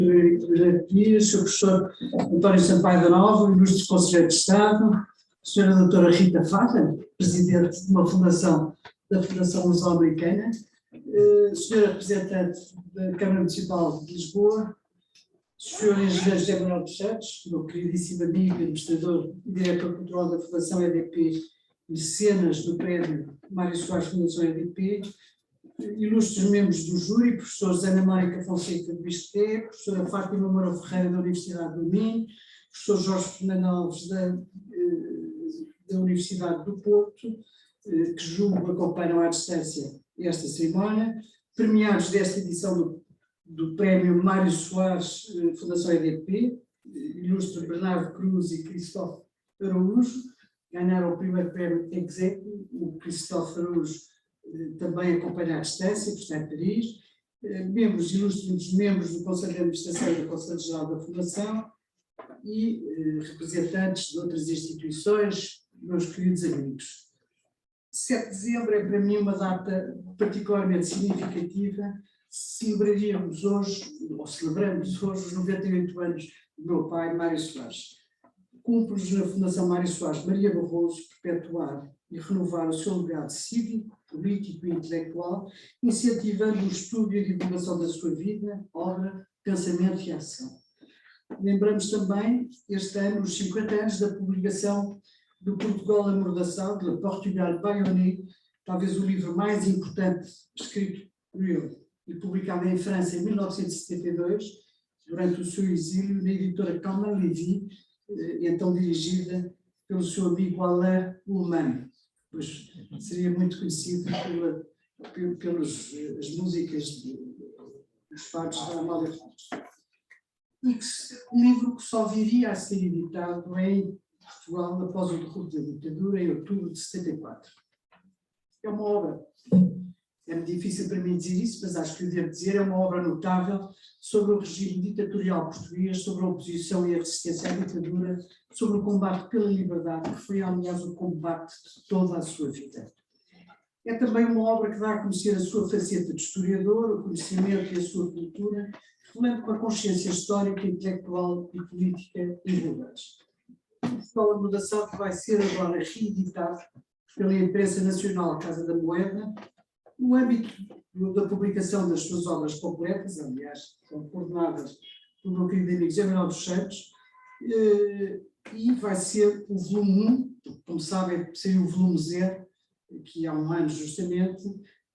Sr. Professor António Sampaio da Nova, Ilustre Conselheiro de Estado, Sra. Doutora Rita Fata, Presidente de uma fundação da Federação Luso-Americana, Sra. Representante da Câmara Municipal de Lisboa, Sr. Engenheiro José Manuel dos Santos, meu queridíssimo amigo, administrador e diretor cultural da Fundação EDP, mecenas do prédio Mário Soares Fundação EDP, ilustres membros do júri, professor Ana Mónica Fonseca do ISCTE, professora Fátima Moura Ferreira da Universidade do Minho, professor Jorge Fernando Alves da Universidade do Porto, que julgo acompanham à distância esta cerimónia, premiados desta edição do Prémio Mário Soares Fundação EDP, ilustre Bernardo Cruz e Cristóvão Araújo, ganharam o primeiro prémio Execo, o Cristóvão Araújo também acompanha à distância, que está em Paris, ilustres membros do Conselho de Administração e do Conselho Geral da Fundação e representantes de outras instituições, meus queridos amigos. 7 de dezembro é para mim uma data particularmente significativa. Celebramos hoje os 98 anos do meu pai, Mário Soares. Cumpre-nos na Fundação Mário Soares Maria Barroso perpetuar e renovar o seu legado cívico, político e intelectual, incentivando o estudo e a divulgação da sua vida, obra, pensamento e ação. Lembramos também, este ano, os 50 anos da publicação do Portugal Amordaçado, de Portugal Bayonnais, talvez o livro mais importante escrito por ele e publicado em França em 1972, durante o seu exílio, na editora Calman Lévy, então dirigida pelo seu amigo Alain Ullmann, pois seria muito conhecido pelas músicas dos fados da Amália Fontes. Um livro que só viria a ser editado em Portugal após o derrube da ditadura, em outubro de 74. É uma obra, é muito difícil para mim dizer isso, mas acho que eu devo dizer, é uma obra notável sobre o regime ditatorial português, sobre a oposição e a resistência à ditadura, sobre o combate pela liberdade, que foi, aliás, o combate de toda a sua vida. É também uma obra que dá a conhecer a sua faceta de historiador, o conhecimento e a sua cultura, revelando com a consciência histórica, intelectual e política envolventes. O Portugal Amordaçado vai ser agora reeditado pela imprensa nacional Casa da Moeda, no âmbito da publicação das suas obras completas, aliás, são coordenadas pelo meu querido amigo José Manuel dos Santos, e vai ser o volume 1, como sabem, saiu o volume 0, que há um ano justamente,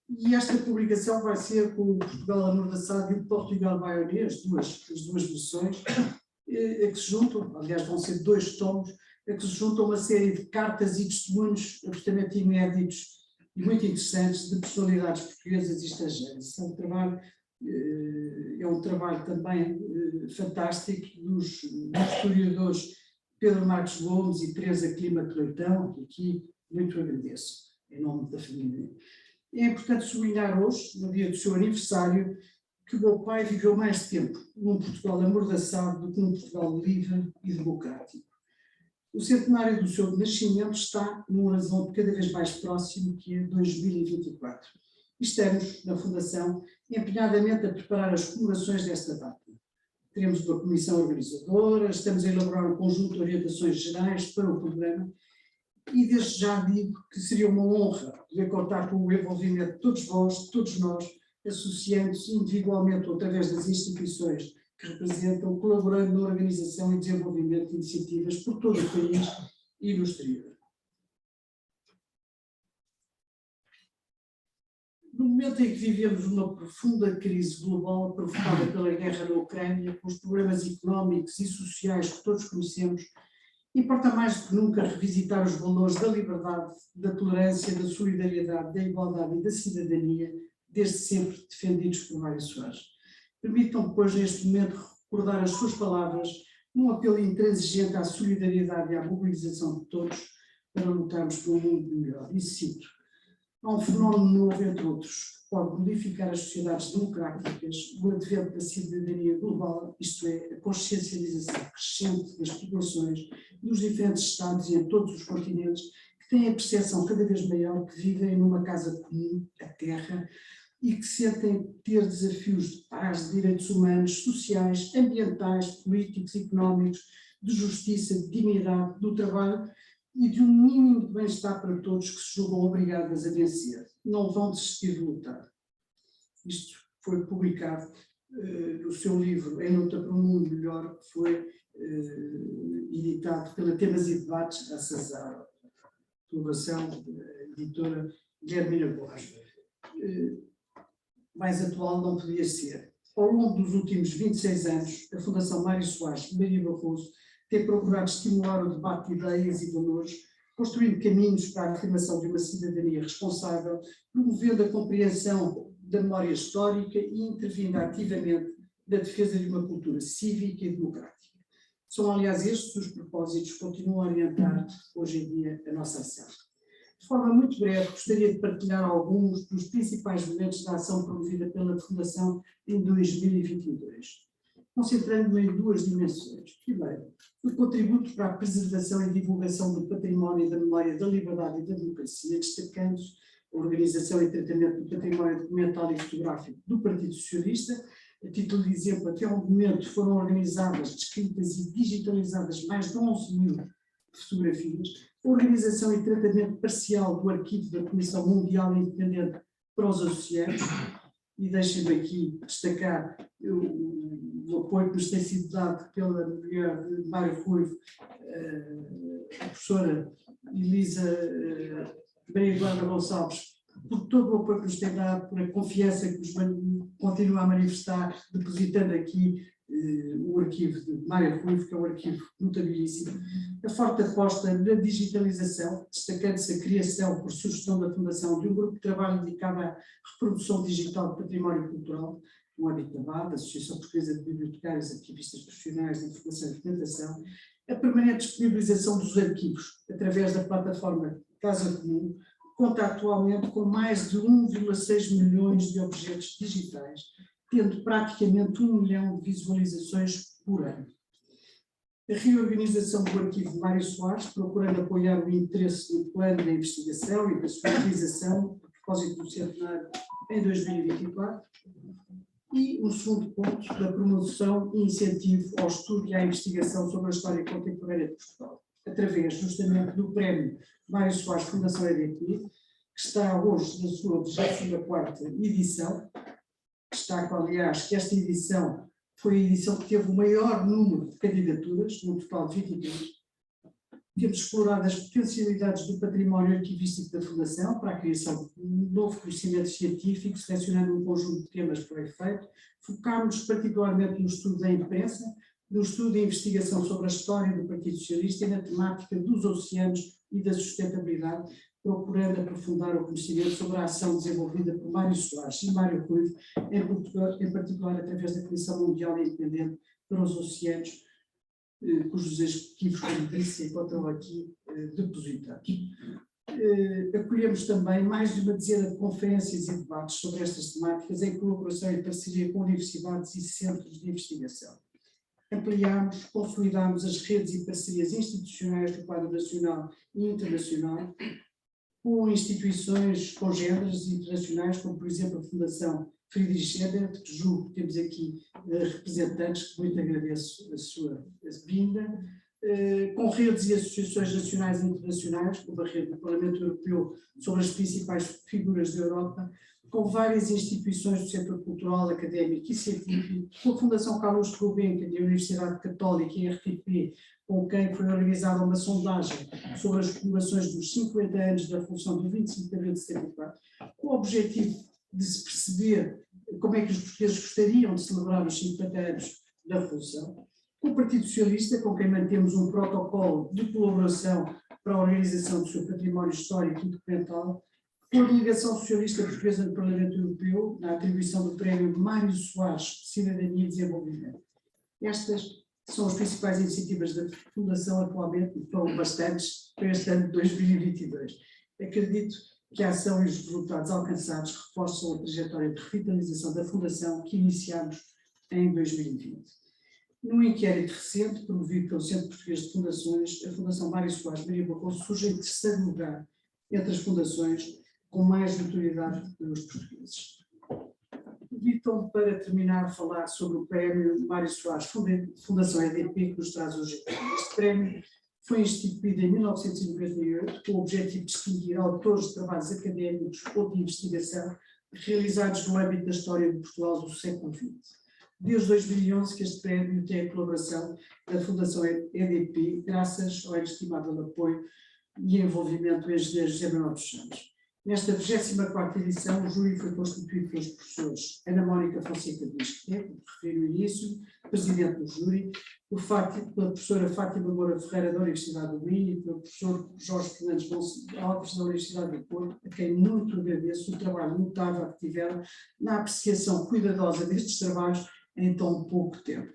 e esta publicação vai ser com o Portugal Amordaçado e o Portugal Bayonnais, as duas versões, a que se juntam, aliás vão ser 2 tomos, a que se juntam uma série de cartas e testemunhos absolutamente inéditos e muito interessantes de personalidades portuguesas e estrangeiras. É um trabalho também fantástico dos historiadores Pedro Marcos Gomes e Teresa Clima Leitão, que aqui muito agradeço, em nome da família. É importante sublinhar hoje, no dia do seu aniversário, que o meu pai viveu mais tempo num Portugal amordaçado do que num Portugal livre e democrático. O centenário do seu nascimento está num horizonte cada vez mais próximo, que é 2024. Estamos, na Fundação, empenhadamente a preparar as comemorações desta data. Teremos uma comissão organizadora, estamos a elaborar um conjunto de orientações gerais para o programa e desde já digo que seria uma honra poder contar com o envolvimento de todos vós, de todos nós, associando-se individualmente ou através das instituições que representam, colaborando na organização e desenvolvimento de iniciativas por todo o país e no exterior. No momento em que vivemos uma profunda crise global provocada pela guerra na Ucrânia, com os problemas económicos e sociais que todos conhecemos, importa mais do que nunca revisitar os valores da liberdade, da tolerância, da solidariedade, da igualdade e da cidadania, desde sempre defendidos por Mário Soares. Permitam, pois, neste momento, recordar as suas palavras num apelo intransigente à solidariedade e à mobilização de todos para lutarmos por um mundo melhor. E cito: há um fenómeno novo, entre outros, que pode modificar as sociedades democráticas, o advento da cidadania global, isto é, a consciencialização crescente das populações dos diferentes estados e em todos os continentes, que têm a percepção cada vez maior que vivem numa casa comum, a Terra, e que sentem ter desafios de paz, de direitos humanos, sociais, ambientais, políticos, económicos, de justiça, de dignidade, do trabalho e de um mínimo de bem-estar para todos que se julgam obrigadas a vencer. Não vão desistir de lutar. Isto foi publicado no seu livro Em Luta por um Mundo Melhor, que foi editado pela Temas e Debates, graças à colaboração da editora Guilhermina Borges. Mais atual não podia ser. Ao longo dos últimos 26 anos, a Fundação Mário Soares e Maria Barroso tem procurado estimular o debate de ideias e valores, construindo caminhos para a afirmação de uma cidadania responsável, promovendo a compreensão da memória histórica e intervindo ativamente na defesa de uma cultura cívica e democrática. São, aliás, estes os propósitos que continuam a orientar hoje em dia a nossa ação. De forma muito breve, gostaria de partilhar alguns dos principais momentos da ação promovida pela Fundação em 2022, concentrando-me em duas dimensões. Primeiro, o contributo para a preservação e divulgação do património e da memória da liberdade e da democracia, destacando a organização e tratamento do património documental e fotográfico do Partido Socialista. A título de exemplo, até ao momento foram organizadas, descritas e digitalizadas mais de 11.000 fotografias, a organização e tratamento parcial do arquivo da Comissão Mundial Independente para os Oceanos, e deixem-me aqui destacar o apoio que nos tem sido dado pela mulher de Mário Ruivo, a professora Elisa Maria Eduarda Gonçalves, por todo o apoio que nos tem dado, por a confiança que nos continua a manifestar, depositando aqui o arquivo de Mário Ruivo, que é um arquivo notabilíssimo. A forte aposta na digitalização, destacando-se a criação, por sugestão da Fundação, de um grupo de trabalho dedicado à reprodução digital de património cultural, no âmbito da BAD, Associação Portuguesa de Bibliotecários, Arquivistas Profissionais de Informação e Documentação, a permanente disponibilização dos arquivos, através da plataforma Casa Comum, conta atualmente com mais de 1,6 milhões de objetos digitais, tendo praticamente 1 milhão de visualizações por ano. A reorganização do arquivo de Mário Soares, procurando apoiar o interesse do plano da investigação e da sua realização, a propósito do centenário em 2024, e um segundo ponto, da promoção e incentivo ao estudo e à investigação sobre a história contemporânea de Portugal, através justamente do prémio Mário Soares Fundação EDP, que está hoje na sua 24ª edição. Destaco, aliás, que esta edição foi a edição que teve o maior número de candidaturas, num total de 23. Temos explorado as potencialidades do património arquivístico da Fundação para a criação de um novo conhecimento científico, selecionando um conjunto de temas para o efeito. Focámos particularmente no estudo da imprensa, no estudo e investigação sobre a história do Partido Socialista e na temática dos oceanos e da sustentabilidade, procurando aprofundar o conhecimento sobre a ação desenvolvida por Mário Soares e Mário Ruivo, em particular através da Comissão Mundial Independente para os Oceanos, cujos arquivos, como disse, se encontram aqui depositados. Acolhemos também mais de uma dezena de conferências e debates sobre estas temáticas em colaboração e parceria com universidades e centros de investigação. Ampliámos, consolidámos as redes e parcerias institucionais do quadro nacional e internacional, com instituições congêneres internacionais, como por exemplo a Fundação Friedrich Ebert, que julgo que temos aqui representantes, que muito agradeço a sua vinda, com redes e associações nacionais e internacionais, como a rede do Parlamento Europeu sobre as principais figuras da Europa, com várias instituições do setor cultural, académico e científico, com a Fundação Carlos Gulbenkian e a Universidade Católica e a RTP, com quem foi organizada uma sondagem sobre as comemorações dos 50 anos da Revolução do 25 de abril de 74, com o objetivo de se perceber como é que os portugueses gostariam de celebrar os 50 anos da Revolução, com o Partido Socialista, com quem mantemos um protocolo de colaboração para a organização do seu património histórico e documental, com a Delegação Socialista Portuguesa no Parlamento Europeu, na atribuição do prémio Mário Soares Cidadania e Desenvolvimento. Estas são as principais iniciativas da Fundação atualmente, e foram bastantes para este ano de 2022. Acredito que a ação e os resultados alcançados reforçam a trajetória de revitalização da Fundação que iniciámos em 2020. Num inquérito recente, promovido pelo Centro Português de Fundações, a Fundação Mário Soares Maria Barroso surge em terceiro lugar entre as fundações com mais notoriedade pelos portugueses. Permitam-me, para terminar, falar sobre o prémio Mário Soares, Fundação EDP, que nos traz hoje. Este prémio foi instituído em 1998 com o objetivo de distinguir autores de trabalhos académicos ou de investigação realizados no âmbito da história de Portugal do século XX. Desde 2011 que este prémio tem a colaboração da Fundação EDP, graças ao inestimável apoio e envolvimento do engenheiro José Manuel dos Santos. Nesta 24ª edição, o júri foi constituído pelos professores Ana Mónica Fonseca de Mesquita, que referi no início, presidente do júri, pela professora Fátima Moura Ferreira da Universidade do Minho e pelo professor Jorge Fernandes Alves da Universidade do Porto, a quem muito agradeço o trabalho notável que tiveram na apreciação cuidadosa destes trabalhos em tão pouco tempo.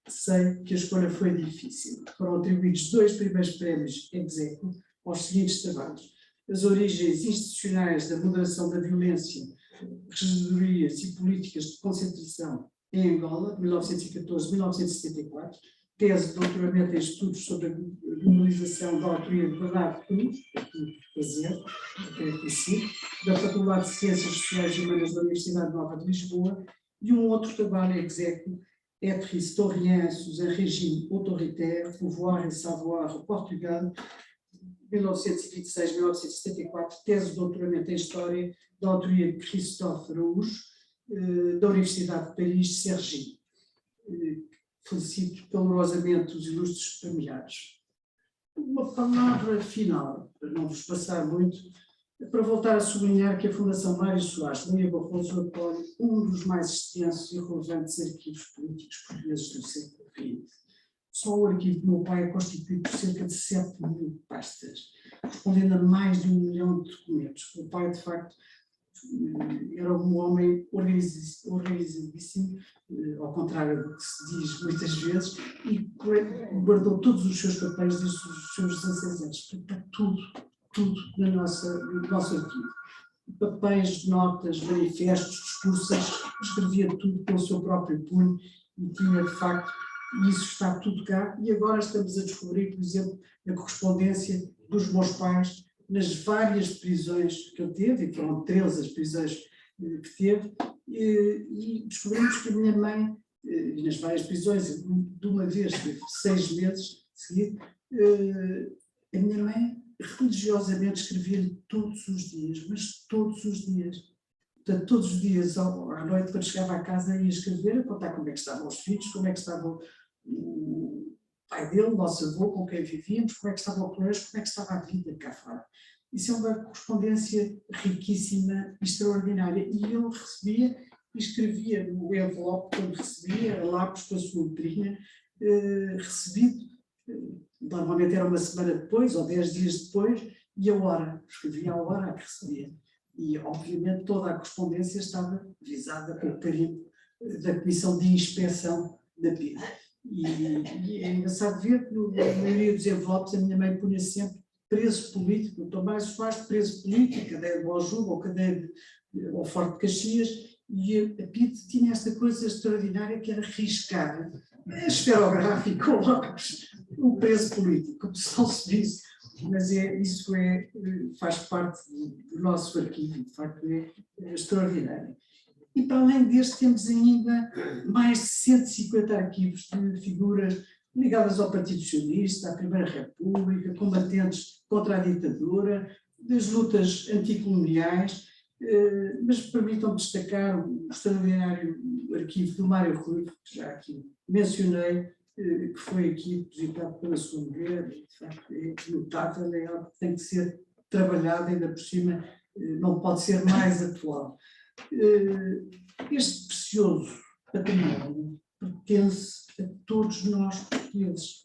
Sei que a escolha foi difícil. Foram atribuídos 2 primeiros prémios ex aequo aos seguintes trabalhos: as origens institucionais da moderação da violência, regedorias e políticas de concentração em Angola, 1914-1974, tese de doutoramento em estudos sobre a memorização da autoria de Bernardo Cruz, da Faculdade de Ciências Sociais e Humanas da Universidade Nova de Lisboa, e um outro trabalho ex aequo, Être historien sous un régime autoritaire, pouvoir et savoir au Portugal, 1926-1974, tese de doutoramento em História, da autoria de Christophe Rouge, da Universidade de Paris, Cergy. Felicito calorosamente os ilustres familiares. Uma palavra final, para não vos passar muito, para voltar a sublinhar que a Fundação Mário Soares de Maria Barroso apoia um dos mais extensos e relevantes arquivos políticos portugueses do século XX. Só o arquivo do meu pai é constituído por cerca de 7.000 pastas, respondendo a mais de 1 milhão de documentos. O pai, de facto, era um homem organizadíssimo, ao contrário do que se diz muitas vezes, e guardou todos os seus papéis desde os seus 16 anos. Portanto, tudo no nosso arquivo. Papéis, notas, manifestos, discursos, escrevia tudo pelo seu próprio punho e tinha, de facto, e isso está tudo cá. E agora estamos a descobrir, por exemplo, a correspondência dos meus pais nas várias prisões que ele teve, e foram 13 as prisões que teve, e descobrimos que a minha mãe, nas várias prisões, de uma vez, teve 6 meses seguidos, a minha mãe religiosamente escrevia-lhe todos os dias, mas todos os dias. Portanto, todos os dias, à noite, quando chegava à casa, ia escrever, a contar como é que estavam os filhos, como é que estava o pai dele, o nosso avô, com quem vivíamos, como é que estava o colégio, como é que estava a vida cá fora. Isso é uma correspondência riquíssima e extraordinária. E eu recebia e escrevia no envelope, quando recebia, a lápis com a sua letrinha, recebido, normalmente era uma semana depois, ou 10 dias depois, e a hora, escrevia a hora a que recebia. E, obviamente, toda a correspondência estava visada pelo carimbo da Comissão de Inspeção da PIDE. E é engraçado ver que, na maioria dos envelopes, a minha mãe punha sempre preso político, Tomás Soares, preso político, cadeia de Boajuba ou cadeia ou Forte de Caxias, e a PIDE tinha esta coisa extraordinária que era riscar esferográfico ou lápis, o preso político, como se não se disse, mas isso faz parte do nosso arquivo, de facto é extraordinário. E para além deste temos ainda mais de 150 arquivos de figuras ligadas ao Partido Socialista, à Primeira República, combatentes contra a ditadura, das lutas anticoloniais, mas permitam-me destacar o extraordinário arquivo do Mário Rui, que já aqui mencionei, que foi aqui depositado pela sua mulher, e de facto é notável, é algo que tem que ser trabalhado, ainda por cima não pode ser mais atual. Este precioso património pertence a todos nós portugueses.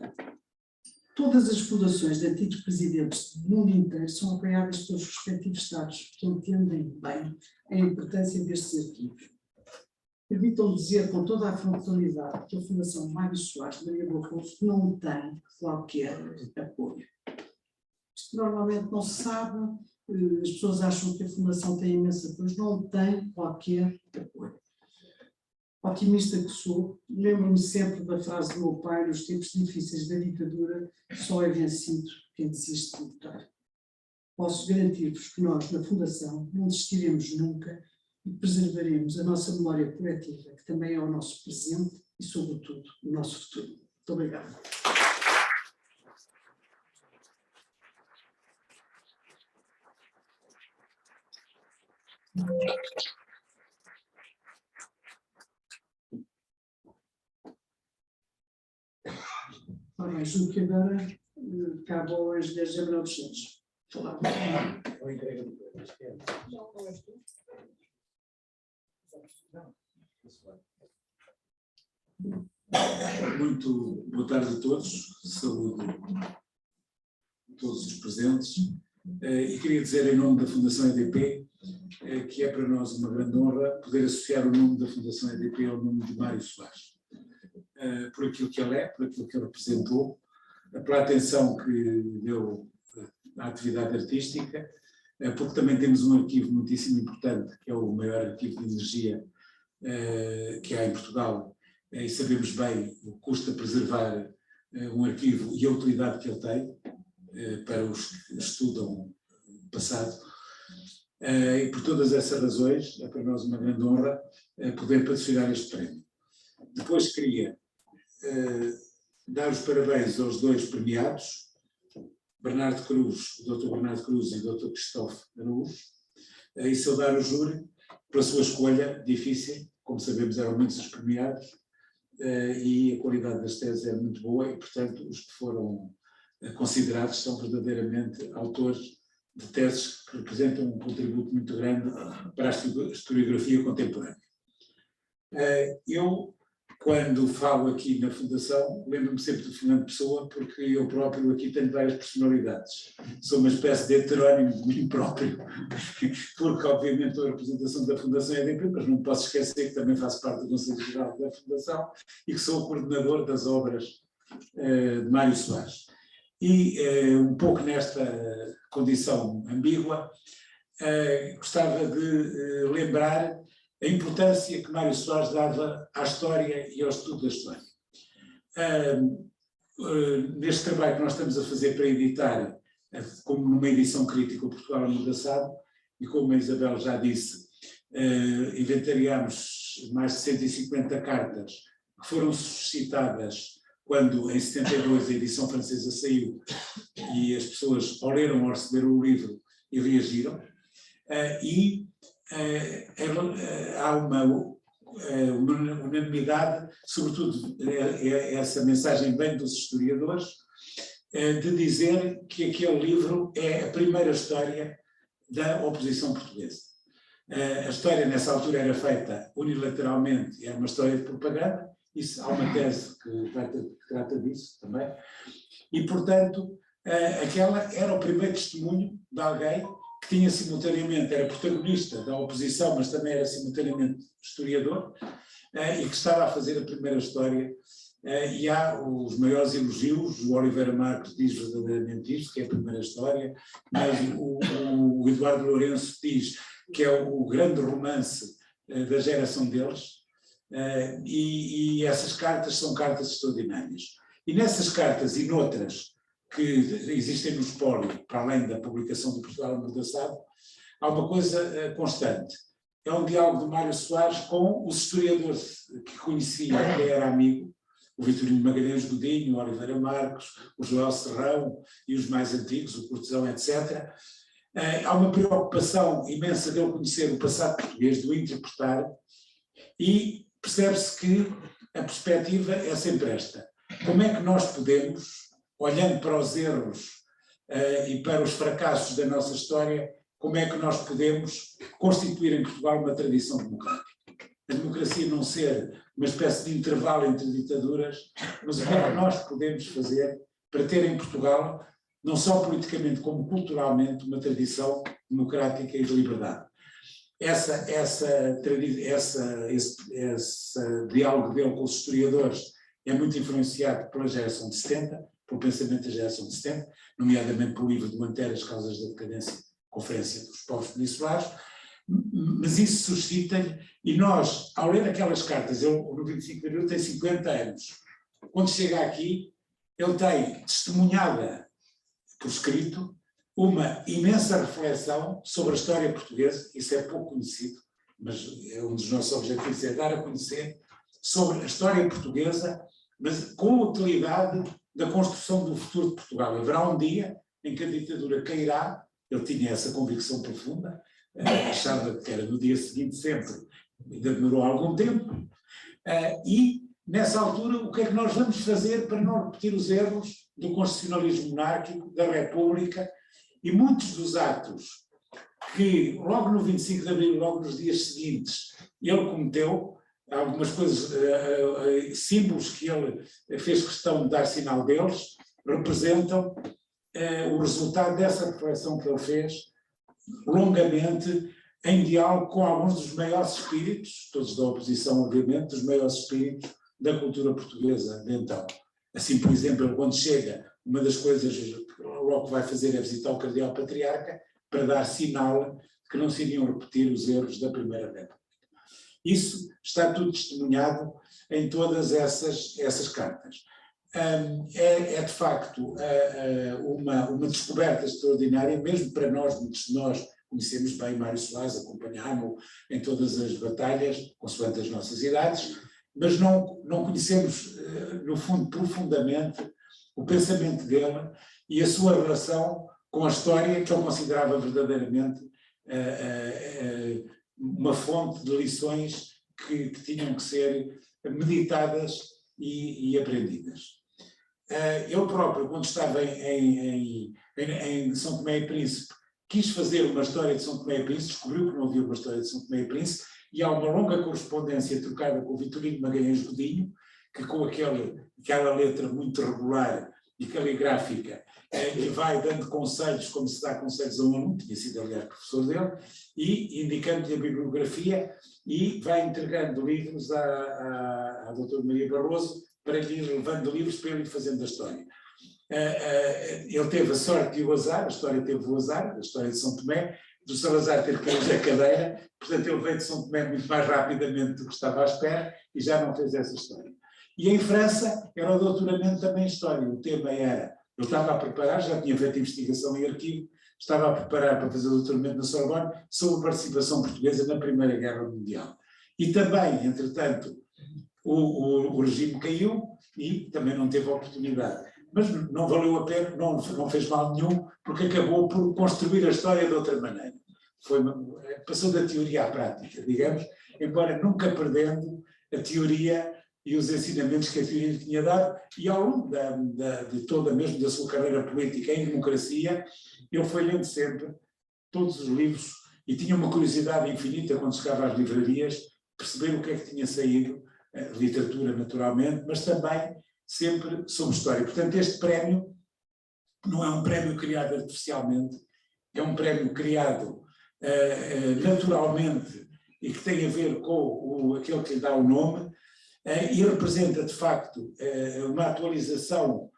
Todas as fundações de antigos presidentes do mundo inteiro são apoiadas pelos respectivos Estados, que entendem bem a importância destes arquivos. Permitam-me dizer com toda a frontalidade que a Fundação Mário Soares de Maria Barroso não tem qualquer apoio. Isto normalmente não se sabe, as pessoas acham que a Fundação tem imenso apoio, não tem qualquer apoio. Otimista que sou, lembro-me sempre da frase do meu pai: nos tempos difíceis da ditadura, só é vencido quem desiste de lutar. Posso garantir-vos que nós, na Fundação, não desistiremos nunca e preservaremos a nossa memória coletiva, que também é o nosso presente e, sobretudo, o nosso futuro. Muito obrigada. Ora bem, julgo que agora cabe ao engenheiro Gabriel dos Santos falar. Muito boa tarde a todos, saúdo a todos os presentes e queria dizer em nome da Fundação EDP que é para nós uma grande honra poder associar o nome da Fundação EDP ao nome de Mário Soares, por aquilo que ele é, por aquilo que ele representou, pela atenção que deu à atividade artística, porque também temos um arquivo muitíssimo importante, que é o maior arquivo de energia que há em Portugal, e sabemos bem o que custa preservar um arquivo e a utilidade que ele tem para os que estudam o passado. E por todas essas razões, é para nós uma grande honra poder patrocinar este prémio. Depois queria dar os parabéns aos dois premiados, Bernardo Cruz, o Dr. Bernardo Cruz e o Dr. Cristóvão Araújo, e saudar o júri pela sua escolha difícil, como sabemos eram muitos os premiados, e a qualidade das teses é muito boa e, portanto, os que foram considerados são verdadeiramente autores de teses que representam um contributo muito grande para a historiografia contemporânea. Eu, quando falo aqui na Fundação, lembro-me sempre de Fernando Pessoa, porque eu próprio aqui tenho várias personalidades. Sou uma espécie de heterónimo de mim próprio, porque obviamente estou a representação da Fundação EDP, mas não posso esquecer que também faço parte do Conselho Geral da Fundação e que sou o coordenador das obras de Mário Soares. E um pouco nesta condição ambígua, gostava de lembrar a importância que Mário Soares dava à história e ao estudo da história. Neste trabalho que nós estamos a fazer para editar, como numa edição crítica, o Portugal Amordaçado, e como a Isabel já disse, inventariámos mais de 150 cartas que foram suscitadas quando, em 72, a edição francesa saiu e as pessoas ou leram ou receberam o livro e reagiram. Há uma unanimidade, sobretudo essa mensagem vem dos historiadores, de dizer que aquele livro é a primeira história da oposição portuguesa. A história nessa altura era feita unilateralmente, era uma história de propaganda, isso, há uma tese que trata disso também, e portanto aquela era o primeiro testemunho de alguém que tinha simultaneamente, era protagonista da oposição, mas também era simultaneamente historiador, e que estava a fazer a primeira história, e há os maiores elogios, o Oliveira Marques diz verdadeiramente isso, que é a primeira história, mas o Eduardo Lourenço diz que é o grande romance da geração deles, e essas cartas são cartas extraordinárias. E nessas cartas e noutras, que existem no espólio, para além da publicação do Portugal Amordaçado, há uma coisa constante. É um diálogo de Mário Soares com os historiadores que conhecia, que era amigo, o Vitorino Magalhães Godinho, o Oliveira Marques, o Joel Serrão e os mais antigos, o Cortesão, etc. Há uma preocupação imensa dele conhecer o passado português, de o interpretar, e percebe-se que a perspectiva é sempre esta. Como é que nós podemos, olhando para os erros e para os fracassos da nossa história, como é que nós podemos constituir em Portugal uma tradição democrática? A democracia não ser uma espécie de intervalo entre ditaduras, mas o que é que nós podemos fazer para ter em Portugal, não só politicamente como culturalmente, uma tradição democrática e de liberdade? Esse diálogo dele com os historiadores é muito influenciado pela geração de 70, pelo pensamento da geração de 70, nomeadamente pelo livro de Manter as Causas da Decadência, Conferência dos Povos Peninsulares, mas isso suscita-lhe, e nós, ao ler aquelas cartas, ele no 25 de abril tem 50 anos, quando chega aqui, ele tem testemunhada por escrito uma imensa reflexão sobre a história portuguesa, isso é pouco conhecido, mas um dos nossos objetivos é dar a conhecer sobre a história portuguesa, mas com a utilidade da construção do futuro de Portugal. Haverá um dia em que a ditadura cairá, ele tinha essa convicção profunda, achava que era no dia seguinte sempre, ainda demorou algum tempo, e nessa altura o que é que nós vamos fazer para não repetir os erros do constitucionalismo monárquico, da República, e muitos dos atos que logo no 25 de Abril, logo nos dias seguintes, ele cometeu, algumas coisas, símbolos que ele fez questão de dar sinal deles, representam o resultado dessa reflexão que ele fez, longamente, em diálogo com alguns dos maiores espíritos, todos da oposição, obviamente, dos maiores espíritos da cultura portuguesa de então. Assim, por exemplo, quando chega, uma das coisas logo que vai fazer é visitar o Cardeal Patriarca para dar sinal que não se iriam repetir os erros da Primeira República. Isso está tudo testemunhado em todas essas cartas. É de facto uma descoberta extraordinária, mesmo para nós, muitos de nós conhecemos bem Mário Soares, acompanhámo-o em todas as batalhas, consoante as nossas idades, mas não conhecemos, no fundo, profundamente o pensamento dele e a sua relação com a história, que ele considerava verdadeiramente uma fonte de lições que tinham que ser meditadas e aprendidas. Eu próprio, quando estava em São Tomé e Príncipe, quis fazer uma história de São Tomé e Príncipe, descobriu que não havia uma história de São Tomé e Príncipe, e há uma longa correspondência trocada com o Vitorino Magalhães Godinho, que com aquela letra muito regular e caligráfica, que vai dando conselhos, como se dá conselhos a um aluno, tinha sido aliás professor dele, e indicando-lhe a bibliografia, e vai entregando livros à doutora Maria Barroso, para lhe ir levando livros para ele ir fazendo a história. Ele teve a sorte e o azar, a história teve o azar, a história de São Tomé, do Salazar ter caído da cadeira, portanto ele veio de São Tomé muito mais rapidamente do que estava à espera e já não fez essa história. E em França era o doutoramento também em História, o tema era, eu estava a preparar, já tinha feito investigação em arquivo, estava a preparar para fazer o doutoramento na Sorbonne sobre a participação portuguesa na Primeira Guerra Mundial. E também, entretanto, o regime caiu e também não teve oportunidade. Mas não valeu a pena, não fez mal nenhum, porque acabou por construir a história de outra maneira. Passou da teoria à prática, digamos, embora nunca perdendo a teoria e os ensinamentos que a teoria lhe tinha dado, e ao longo de toda mesmo da sua carreira política em democracia, ele foi lendo sempre todos os livros e tinha uma curiosidade infinita quando chegava às livrarias, perceber o que é que tinha saído, literatura naturalmente, mas também sempre sobre história. Portanto, este prémio não é um prémio criado artificialmente, é um prémio criado naturalmente e que tem a ver com aquele que lhe dá o nome, e representa de facto uma atualização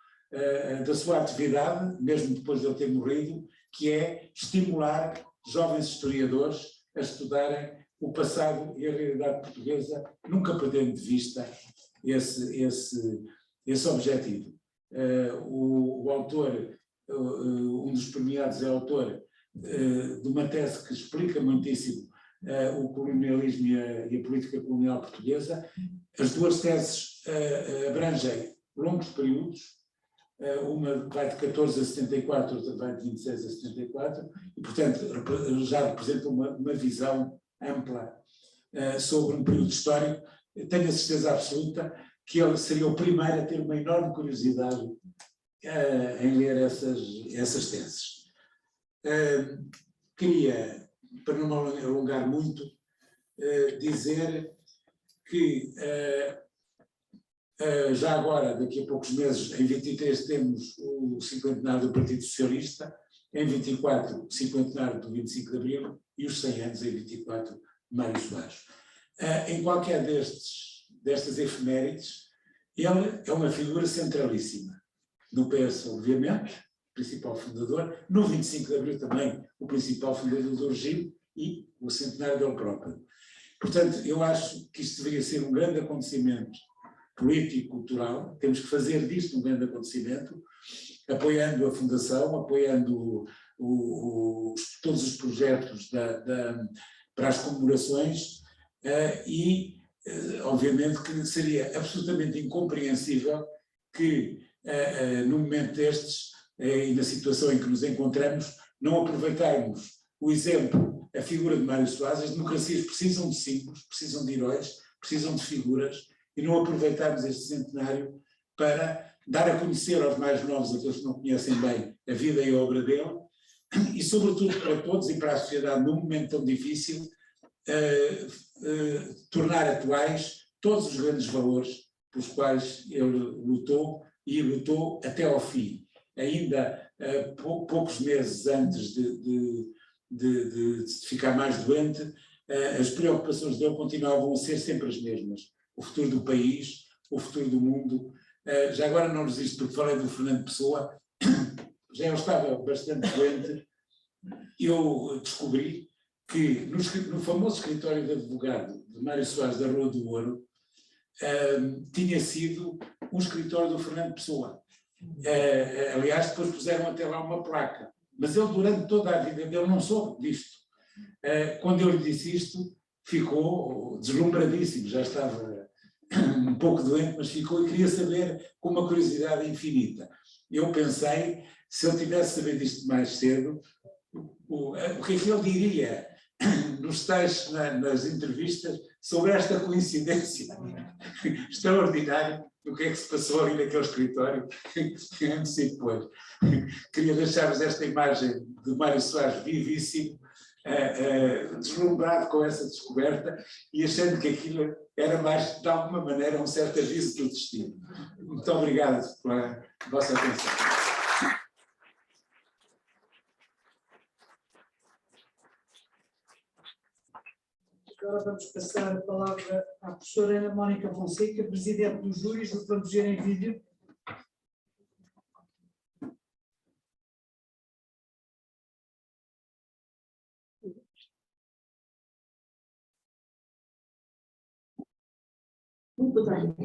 da sua atividade, mesmo depois de ele ter morrido, que é estimular jovens historiadores a estudarem o passado e a realidade portuguesa, nunca perdendo de vista esse objetivo. O autor, um dos premiados, é autor de uma tese que explica muitíssimo o colonialismo e a política colonial portuguesa. As duas teses abrangem longos períodos, uma vai de 14 a 74, outra vai de 26 a 74, e portanto já representa uma visão ampla sobre um período histórico. Tenho a certeza absoluta que ele seria o primeiro a ter uma enorme curiosidade em ler essas teses. Queria, para não me alongar muito, dizer que já agora, daqui a poucos meses, em 23 temos o cinquentenário do Partido Socialista, em 24 o cinquentenário do 25 de Abril e os 100 anos em 24 Mário Soares. Em qualquer destas efemérides, ele é uma figura centralíssima. No PS, obviamente, principal fundador, no 25 de Abril também o principal fundador do regime e o centenário dele próprio. Portanto, eu acho que isto deveria ser um grande acontecimento político, cultural, temos que fazer disto um grande acontecimento, apoiando a Fundação, apoiando todos os projetos para as comemorações e, obviamente, que seria absolutamente incompreensível que, num momento destes, e na situação em que nos encontramos, não aproveitarmos o exemplo, a figura de Mário Soares. As democracias precisam de símbolos, precisam de heróis, precisam de figuras, e não aproveitarmos este centenário para dar a conhecer aos mais novos, aqueles que não conhecem bem, a vida e a obra dele, e sobretudo para todos e para a sociedade, num momento tão difícil, tornar atuais todos os grandes valores pelos quais ele lutou, e lutou até ao fim. Ainda poucos meses antes de ficar mais doente, as preocupações dele continuavam a ser sempre as mesmas. O futuro do país, o futuro do mundo. Já agora não resisto, porque falei do Fernando Pessoa, já ele estava bastante doente. Eu descobri que no famoso escritório de advogado de Mário Soares da Rua do Ouro, tinha sido um escritório do Fernando Pessoa. Aliás, depois puseram até lá uma placa, mas ele durante toda a vida dele não soube disto. Quando eu lhe disse isto, ficou deslumbradíssimo, já estava um pouco doente, mas ficou e queria saber com uma curiosidade infinita. Eu pensei, se eu tivesse sabido isto mais cedo, o que é que ele diria nos textos, nas entrevistas, sobre esta coincidência extraordinária do que é que se passou ali naquele escritório antes e depois. Queria deixar-vos esta imagem de Mário Soares vivíssimo, deslumbrado com essa descoberta e achando que aquilo era mais, de alguma maneira, um certo aviso do destino. Muito obrigado pela vossa atenção. Agora vamos passar a palavra à professora Ana Mónica Fonseca, presidente dos júris, do Vamos Ver em Vídeo. Muito boa tarde.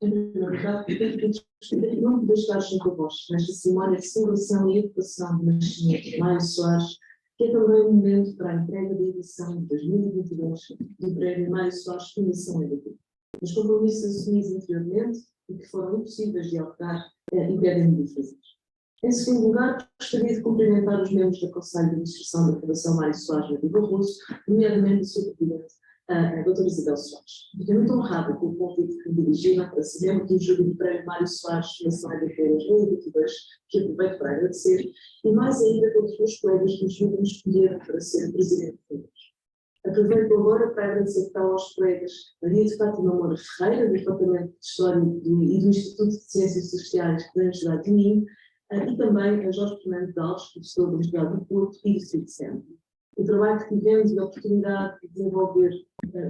Em primeiro lugar, gostaria de não poder estar junto a vós nesta cerimónia de celebração e educação do nascimento de Mário Soares, que é também um momento para a entrega da edição de 2022 do Prémio Mário Soares Fundação EDP. Os compromissos assumidos anteriormente e que foram impossíveis de alterar impedem-me de fazer. Em segundo lugar, gostaria de cumprimentar os membros do Conselho de Administração da Fundação Mário Soares Nativa Russo, nomeadamente o seu presidente, a doutora Isabel Soares. Fiquei muito honrada com o convite que me dirigiram para ser membro do júri do Prémio Mário Soares Fundação EDP 2022, que aproveito para agradecer, e mais ainda pelos meus colegas que me escolheram para ser presidente de todos. Aproveito agora para agradecer então aos colegas Maria de Fátima Moura Ferreira, do Departamento de História e do Instituto de Ciências Sociais da Universidade de Minho, e também a Jorge Fernando Alves, professor da Universidade do Porto e do Espírito Santo. O trabalho que tivemos e a oportunidade de desenvolver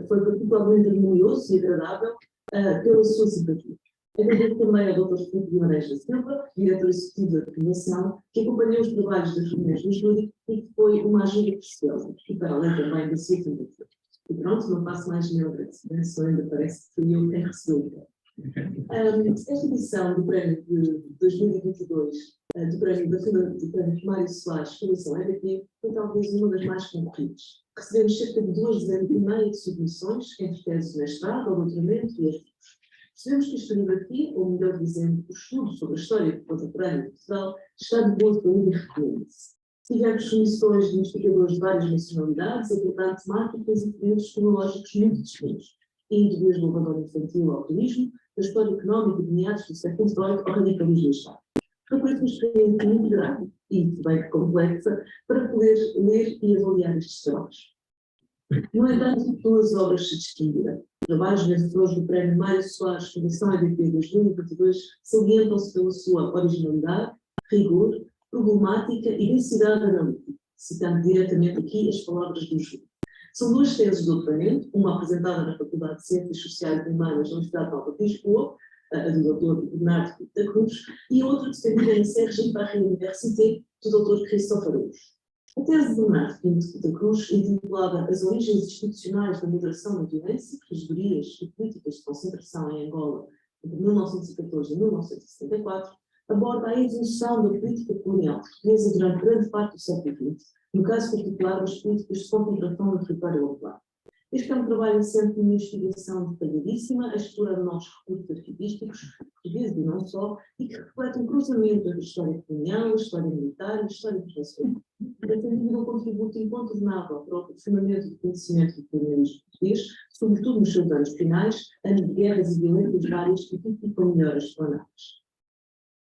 foi particularmente harmonioso e agradável pela sua simpatia. Agradeço também ao Dr. Filipe Guimarães da Silva, diretor executivo da Fundação, que acompanhou os trabalhos das reuniões do júri e que foi uma ajuda preciosa, e para além também da sua fundação. E pronto, não faço mais nenhum agradecimento, só ainda parece que fui eu quem recebeu. Esta edição do Prémio de 2022, do Prémio Mário Soares Fundação EDP, foi talvez uma das mais concorridas. Recebemos cerca de 2 dezenas e meia de submissões, entre teses de mestrado, ou doutoramento e artigos. Percebemos que a historiografia, ou melhor dizendo, o estudo sobre a história contemporânea de Portugal, está de boa saúde e recomenda-se. Tivemos submissões de investigadores de várias nacionalidades, abordando temáticas e períodos cronológicos muito distintos, indo desde o abandono infantil ao turismo, da história económica de meados do século XVIII ao radicalismo do Estado. Foi por isso uma experiência muito grande e bem complexa para poder ler e avaliar estes trabalhos. No entanto, 2 obras se distinguiram. Trabalhos vencedores do Prémio Mário Soares Fundação EDP 2022 salientam-se pela sua originalidade, rigor, problemática e densidade analítica, citando diretamente aqui as palavras do júri. São 2 teses de doutoramento, uma apresentada na Faculdade de Ciências Sociais e Humanas da Universidade Nova de Lisboa, a do Dr. Bernardo da Cruz, e a outra defendida na Sergi Paris Université, do Dr. Christophe Araújo. A tese de Bernardo da Cruz, intitulada As Origens Institucionais da Moderação da Violência, Regedorias e Políticas de Concentração em Angola, entre 1914 e 1974, aborda a evolução da política colonial portuguesa durante grande parte do século XX, no caso particular das políticas de concentração no território local. Este é um trabalho sempre de investigação detalhadíssima, a explorar novos recursos arquivísticos, portugueses e não só, e que reflete um cruzamento entre a história colonial, a história militar e a história internacional. Pretende um contributo incontornável para o aprofundamento do conhecimento do colonialismo português, sobretudo nos seus anos finais, anos de guerras e violências várias que tipificam melhor as explanadas.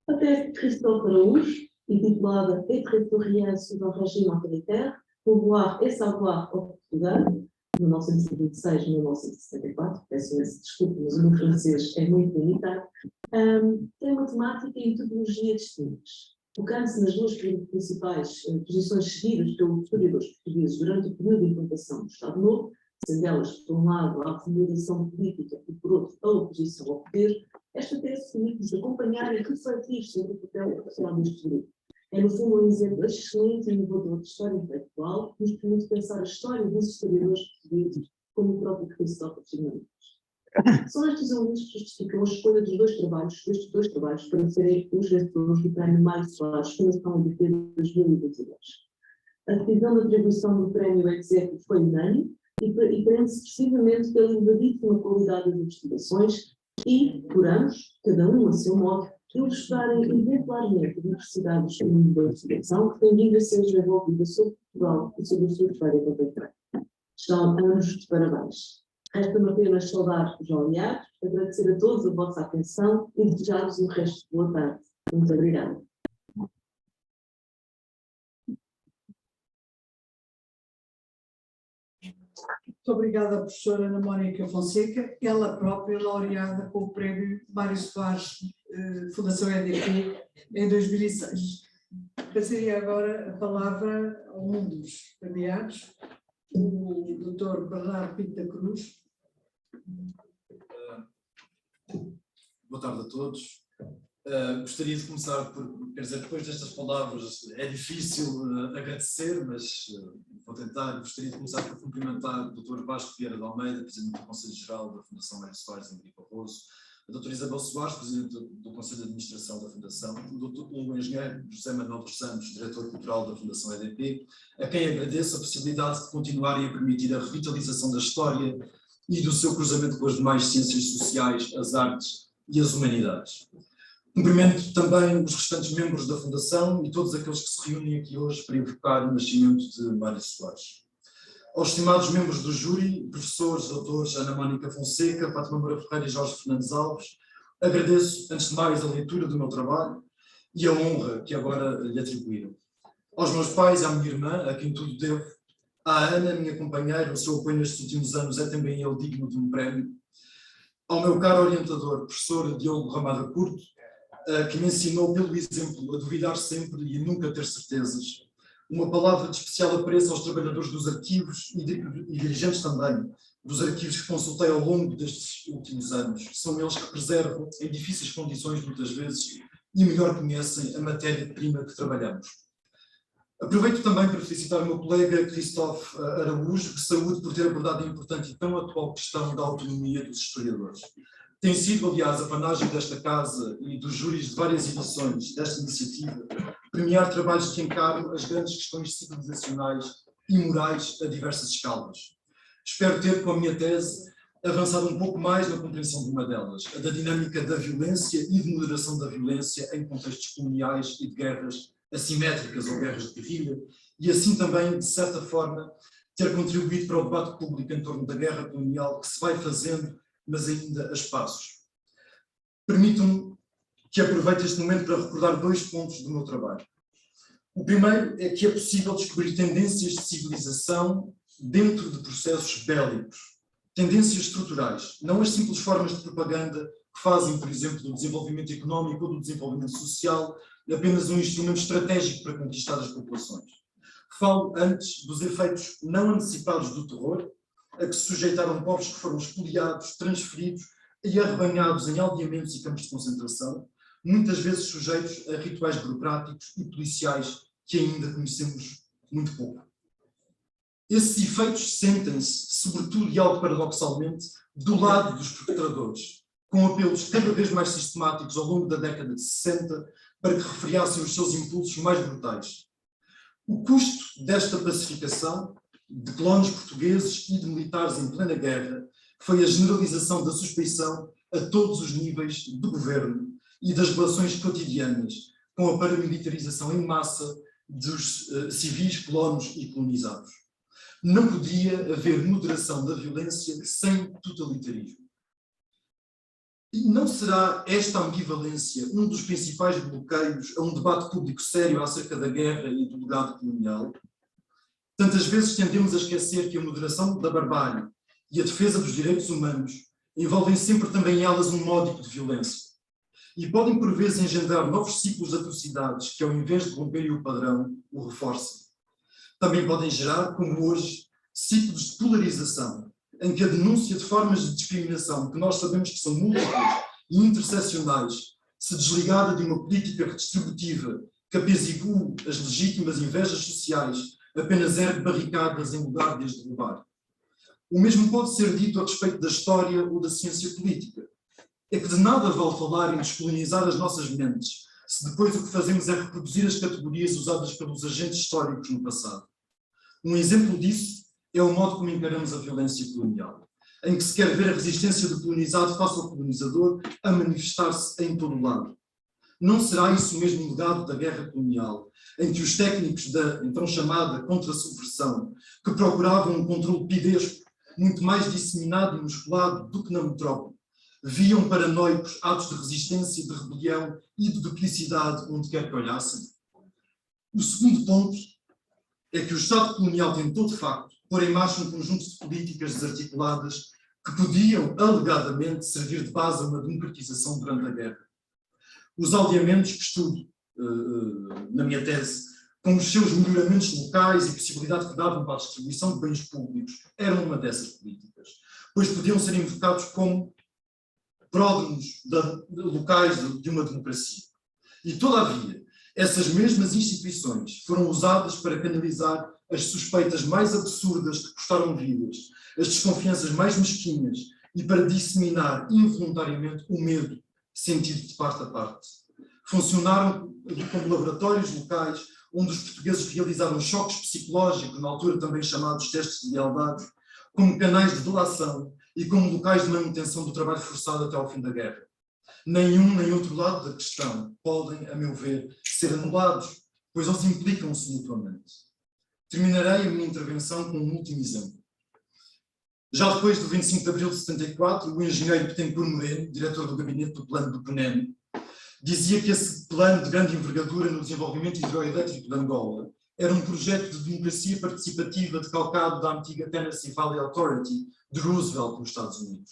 A tese de Christophe Araújo, intitulada Être historien sous un régime autoritaire, pouvoir et savoir au Portugal, 1926-1974, peço imenso desculpa, mas o meu francês é muito limitado, tem uma temática e metodologia distintas. Focando-se nas duas principais posições seguidas pelos historiadores portugueses durante o período de implantação do Estado Novo, sendo elas, por um lado, a acomodação política e, por outro, a oposição ao poder, esta tese permite-nos acompanhar e refletir sobre o papel oficial deste período. É, no fundo, um exemplo excelente e inovador de história intelectual que nos permite pensar a história dos historiadores portugueses, como o próprio Christophe afirmou. São estes elementos que justificam a escolha destes dois trabalhos, para serem os vencedores do Prémio Mário Soares, Fundação EDP de 2022. A decisão de atribuição do prémio Executive foi unânime e prende-se precisamente pela elevadíssima qualidade das investigações e, por ambos, cada um a seu modo, ilustrarem exemplarmente a diversidade dos caminhos da investigação que tem vindo a ser desenvolvida sobre Portugal e sobre a sua história contemporânea. Estão ambos de parabéns. Resta-me apenas saudar os aliados, agradecer a todos a vossa atenção e desejar-vos um resto de boa tarde. Muito obrigada. Muito obrigada, professora Ana Mónica Fonseca, ela própria laureada com o prémio Mário Soares, Fundação EDP, em 2006. Passaria agora a palavra a um dos premiados, o Dr. Bernardo Pinto da Cruz. Boa tarde a todos. Gostaria de começar por, quer dizer, depois destas palavras é difícil agradecer, mas vou tentar. Gostaria de começar por cumprimentar o Dr. Vasco Vieira de Almeida, Presidente do Conselho Geral da Fundação Mário Soares em Maripa Roso, a Dra. Isabel Soares, Presidente do Conselho de Administração da Fundação, o Engenheiro José Manuel dos Santos, Diretor Cultural da Fundação EDP, a quem agradeço a possibilidade de continuarem a permitir a revitalização da história e do seu cruzamento com as demais ciências sociais, as artes e as humanidades. Cumprimento também os restantes membros da Fundação e todos aqueles que se reúnem aqui hoje para invocar o nascimento de Mário Soares. Aos estimados membros do júri, professores, doutores Ana Mónica Fonseca, Fátima Moura Ferreira e Jorge Fernandes Alves, agradeço, antes de mais, a leitura do meu trabalho e a honra que agora lhe atribuíram. Aos meus pais e à minha irmã, a quem tudo devo, à Ana, minha companheira, o seu apoio nestes últimos anos é também ele digno de um prémio. Ao meu caro orientador, professor Diogo Ramada Curto, que me ensinou pelo exemplo a duvidar sempre e a nunca ter certezas. Uma palavra de especial apreço aos trabalhadores dos arquivos e dirigentes também dos arquivos que consultei ao longo destes últimos anos. São eles que preservam, em difíceis condições muitas vezes, e melhor conhecem a matéria-prima que trabalhamos. Aproveito também para felicitar o meu colega Christophe Araújo, que saúde por ter abordado a importante e tão atual questão da autonomia dos historiadores. Tem sido, aliás, a panagem desta casa e dos júris de várias edições desta iniciativa, premiar trabalhos que encaram as grandes questões civilizacionais e morais a diversas escalas. Espero ter, com a minha tese, avançado um pouco mais na compreensão de uma delas, a da dinâmica da violência e de moderação da violência em contextos coloniais e de guerras assimétricas ou guerras de guerrilha, e assim também, de certa forma, ter contribuído para o debate público em torno da guerra colonial que se vai fazendo, mas ainda a espaços. Permitam-me que aproveite este momento para recordar dois pontos do meu trabalho. O primeiro é que é possível descobrir tendências de civilização dentro de processos bélicos, tendências estruturais, não as simples formas de propaganda que fazem, por exemplo, do desenvolvimento económico ou do desenvolvimento social apenas um instrumento estratégico para conquistar as populações. Falo antes dos efeitos não antecipados do terror, a que se sujeitaram povos que foram espoliados, transferidos e arrebanhados em aldeamentos e campos de concentração, muitas vezes sujeitos a rituais burocráticos e policiais que ainda conhecemos muito pouco. Esses efeitos sentem-se, sobretudo e algo paradoxalmente, do lado dos perpetradores, com apelos cada vez mais sistemáticos ao longo da década de 60 para que refriassem os seus impulsos mais brutais. O custo desta pacificação de colonos portugueses e de militares em plena guerra foi a generalização da suspeição a todos os níveis do governo e das relações cotidianas, com a paramilitarização em massa dos civis colonos e colonizados. Não podia haver moderação da violência sem totalitarismo. E não será esta ambivalência um dos principais bloqueios a um debate público sério acerca da guerra e do legado colonial? Tantas vezes tendemos a esquecer que a moderação da barbárie e a defesa dos direitos humanos envolvem sempre também elas um módico de violência e podem por vezes engendrar novos ciclos de atrocidades que, ao invés de romperem o padrão, o reforçam. Também podem gerar, como hoje, ciclos de polarização, em que a denúncia de formas de discriminação que nós sabemos que são múltiplas e interseccionais, se desligada de uma política redistributiva que apezigue as legítimas invejas sociais, apenas ergue barricadas em lugar de as derrubar. O mesmo pode ser dito a respeito da história ou da ciência política. É que de nada vale falar em descolonizar as nossas mentes, se depois o que fazemos é reproduzir as categorias usadas pelos agentes históricos no passado. Um exemplo disso é o modo como encaramos a violência colonial, em que se quer ver a resistência do colonizado face ao colonizador a manifestar-se em todo o lado. Não será isso o mesmo legado da guerra colonial, em que os técnicos da então chamada contra-subversão, que procuravam um controle pidesco muito mais disseminado e musculado do que na metrópole, viam paranoicos atos de resistência, de rebelião e de duplicidade onde quer que olhassem? O segundo ponto é que o Estado colonial tentou, de facto, pôr em marcha um conjunto de políticas desarticuladas que podiam, alegadamente, servir de base a uma democratização durante a guerra. Os aldeamentos que estudo na minha tese, com os seus melhoramentos locais e possibilidade que davam para a distribuição de bens públicos, eram uma dessas políticas, pois podiam ser invocados como pródromos locais de uma democracia. E, todavia, essas mesmas instituições foram usadas para canalizar as suspeitas mais absurdas que custaram vidas, as desconfianças mais mesquinhas e para disseminar involuntariamente o medo sentido de parte a parte. Funcionaram como laboratórios locais onde os portugueses realizaram choques psicológicos, na altura também chamados testes de lealdade, como canais de delação e como locais de manutenção do trabalho forçado até ao fim da guerra. Nenhum nem outro lado da questão podem, a meu ver, ser anulados, pois eles implicam-se mutuamente. Terminarei a minha intervenção com um último exemplo. Já depois do 25 de abril de 74, o engenheiro Betancourt Moreno, diretor do gabinete do plano do PNEM, dizia que esse plano de grande envergadura no desenvolvimento hidroelétrico de Angola era um projeto de democracia participativa decalcado da antiga Tennessee Valley Authority de Roosevelt nos Estados Unidos.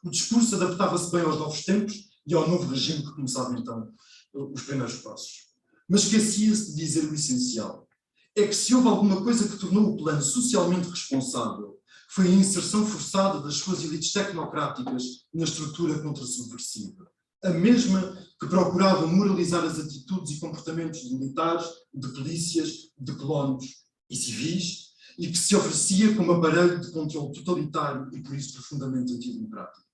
O discurso adaptava-se bem aos novos tempos e ao novo regime que começava então os primeiros passos. Mas esquecia-se de dizer o essencial. É que se houve alguma coisa que tornou o plano socialmente responsável, foi a inserção forçada das suas elites tecnocráticas na estrutura contra-subversiva. A mesma que procurava moralizar as atitudes e comportamentos de militares, de polícias, de colonos e civis, e que se oferecia como aparelho de controle totalitário e por isso profundamente antidemocrático.